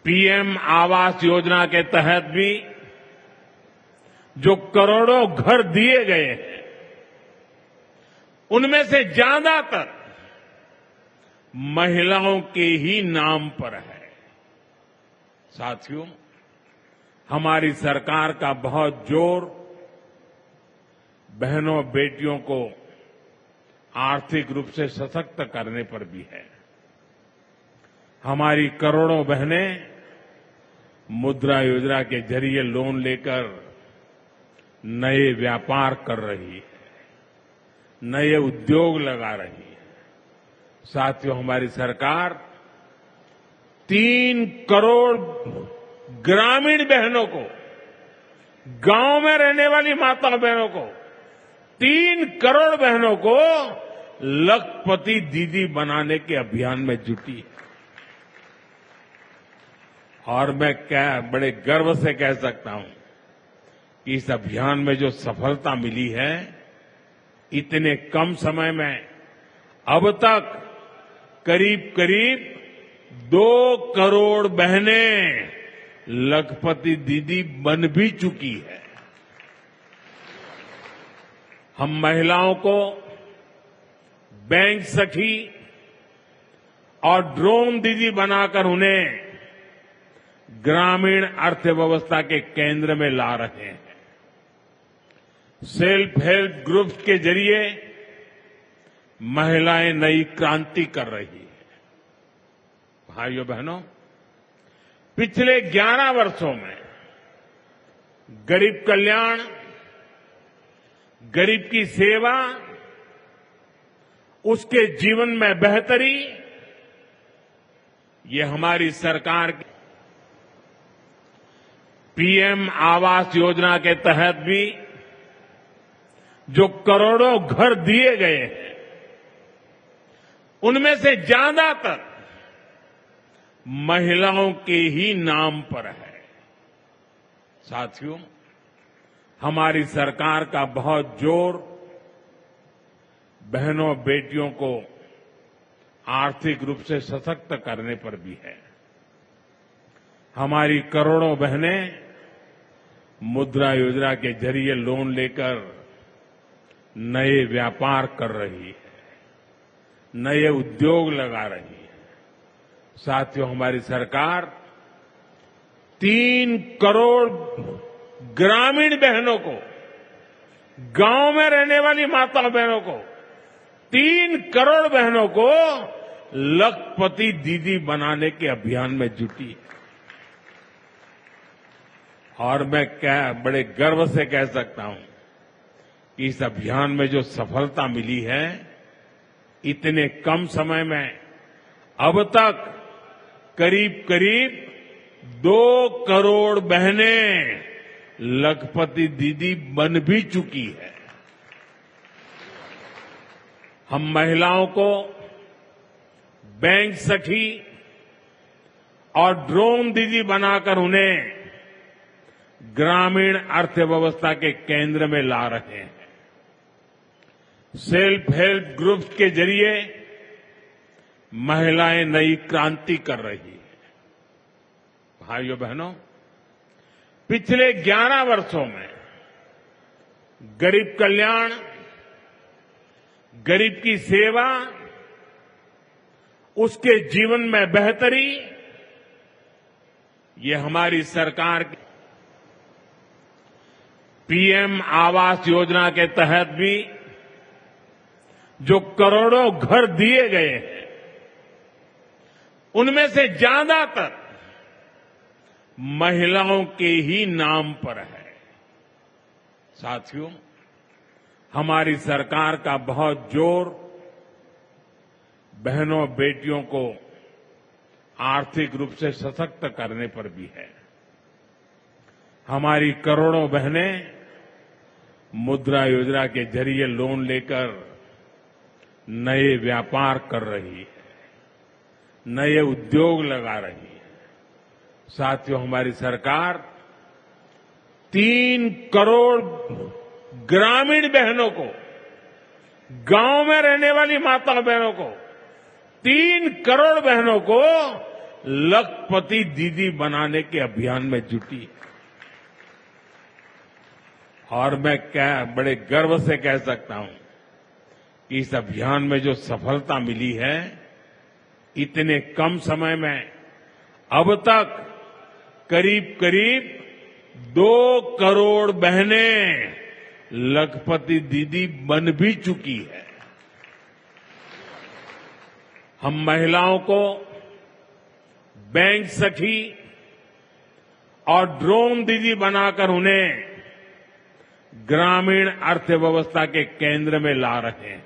PM Awas Yojana के तहत भी जो करोड़ों घर दिए गए हैं, उनमें से ज्यादातर महिलाओं के ही नाम पर है। साथियों, हमारी सरकार का बहुत जोर बहनों बेटियों को आर्थिक रूप से सशक्त करने पर भी है। हमारी करोड़ों बहनें मुद्रा योजना के जरिए लोन लेकर नए व्यापार कर रही है, नए उद्योग लगा रही है। साथियों, हमारी सरकार 3 करोड़ ग्रामीण बहनों को, गांव में रहने वाली माता बहनों को, 3 करोड़ बहनों को लखपति दीदी बनाने के अभियान में जुटी है। और मैं बड़े गर्व से कह सकता हूं कि इस अभियान में जो सफलता मिली है, इतने कम समय में अब तक करीब करीब 2 करोड़ बहनें लखपति दीदी बन भी चुकी है। हम महिलाओं को बैंक सखी और ड्रोन दीदी बनाकर उन्हें ग्रामीण अर्थव्यवस्था के केंद्र में ला रहे हैं। सेल्फ हेल्प ग्रुप्स के जरिए महिलाएं नई क्रांति कर रही है। भाइयों बहनों, पिछले 11 वर्षों में गरीब कल्याण, गरीब की सेवा, उसके जीवन में बेहतरी, ये हमारी सरकार की पीएम आवास योजना के तहत भी जो करोड़ों घर दिए गए हैं, उनमें से ज्यादातर महिलाओं के ही नाम पर है। साथियों, हमारी सरकार का बहुत जोर बहनों बेटियों को आर्थिक रूप से सशक्त करने पर भी है। हमारी करोड़ों बहनें मुद्रा योजना के जरिए लोन लेकर नए व्यापार कर रही है, नए उद्योग लगा रही है। साथियों, हमारी सरकार 3 करोड़ ग्रामीण बहनों को, गांव में रहने वाली माता बहनों को, 3 करोड़ बहनों को लखपति दीदी बनाने के अभियान में जुटी है। और मैं बड़े गर्व से कह सकता हूं कि इस अभियान में जो सफलता मिली है, इतने कम समय में अब तक करीब करीब 2 करोड़ बहनें लखपति दीदी बन भी चुकी है। हम महिलाओं को बैंक सखी और ड्रोन दीदी बनाकर उन्हें ग्रामीण अर्थव्यवस्था के केंद्र में ला रहे हैं। सेल्फ हेल्प ग्रुप्स के जरिए महिलाएं नई क्रांति कर रही है। भाइयों बहनों, पिछले 11 वर्षों में गरीब कल्याण, गरीब की सेवा, उसके जीवन में बेहतरी, ये हमारी सरकार की पीएम आवास योजना के तहत भी जो करोड़ों घर दिए गए हैं, उनमें से ज्यादातर महिलाओं के ही नाम पर है। साथियों, हमारी सरकार का बहुत जोर बहनों बेटियों को आर्थिक रूप से सशक्त करने पर भी है। हमारी करोड़ों बहनें मुद्रा योजना के जरिए लोन लेकर नए व्यापार कर रही है, नए उद्योग लगा रही है। साथियों, हमारी सरकार 3 करोड़ ग्रामीण बहनों को, गांव में रहने वाली माता बहनों को, 3 करोड़ बहनों को लखपति दीदी बनाने के अभियान में जुटी है। और मैं बड़े गर्व से कह सकता हूं कि इस अभियान में जो सफलता मिली है, इतने कम समय में अब तक करीब करीब 2 करोड़ बहनें लखपति दीदी बन भी चुकी है। हम महिलाओं को बैंक सखी और ड्रोन दीदी बनाकर उन्हें ग्रामीण अर्थव्यवस्था के केंद्र में ला रहे हैं।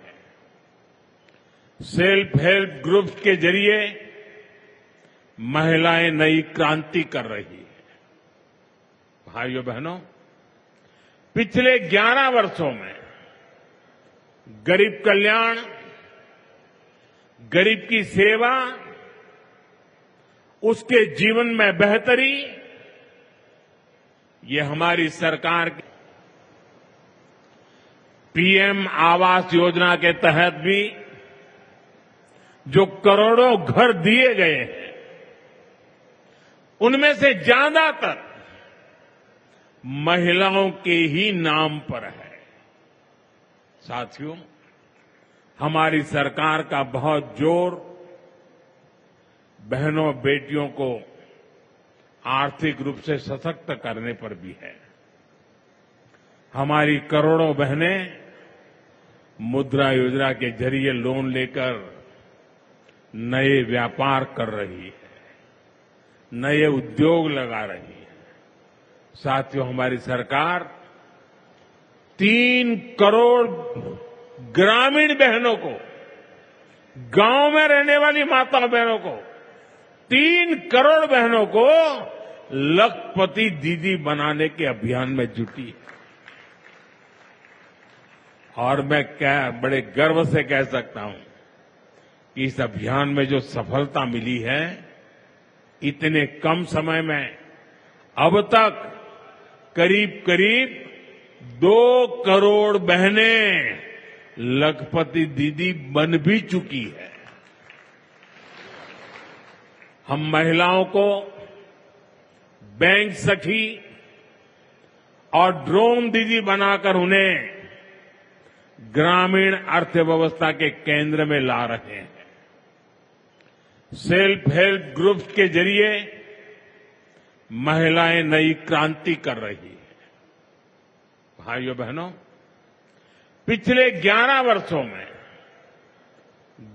सेल्फ हेल्प ग्रुप्स के जरिए महिलाएं नई क्रांति कर रही है। भाइयों बहनों, पिछले 11 वर्षों में गरीब कल्याण, गरीब की सेवा, उसके जीवन में बेहतरी, ये हमारी सरकार की पीएम आवास योजना के तहत भी जो करोड़ों घर दिए गए हैं, उनमें से ज्यादातर महिलाओं के ही नाम पर है। साथियों, हमारी सरकार का बहुत जोर बहनों बेटियों को आर्थिक रूप से सशक्त करने पर भी है। हमारी करोड़ों बहनें मुद्रा योजना के जरिए लोन लेकर नए व्यापार कर रही है, नए उद्योग लगा रही है। साथियों, हमारी सरकार 3 करोड़ ग्रामीण बहनों को, गांव में रहने वाली माता बहनों को, 3 करोड़ बहनों को लखपति दीदी बनाने के अभियान में जुटी है। और मैं बड़े गर्व से कह सकता हूं कि इस अभियान में जो सफलता मिली है, इतने कम समय में अब तक करीब करीब 2 करोड़ बहनें लखपति दीदी बन भी चुकी है। हम महिलाओं को बैंक सखी और ड्रोन दीदी बनाकर उन्हें ग्रामीण अर्थव्यवस्था के केंद्र में ला रहे हैं। सेल्फ हेल्प ग्रुप्स के जरिए महिलाएं नई क्रांति कर रही है। भाइयों बहनों, पिछले 11 वर्षों में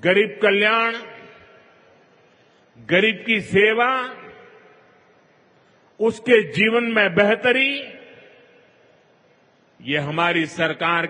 गरीब कल्याण, गरीब की सेवा, उसके जीवन में बेहतरी, ये हमारी सरकार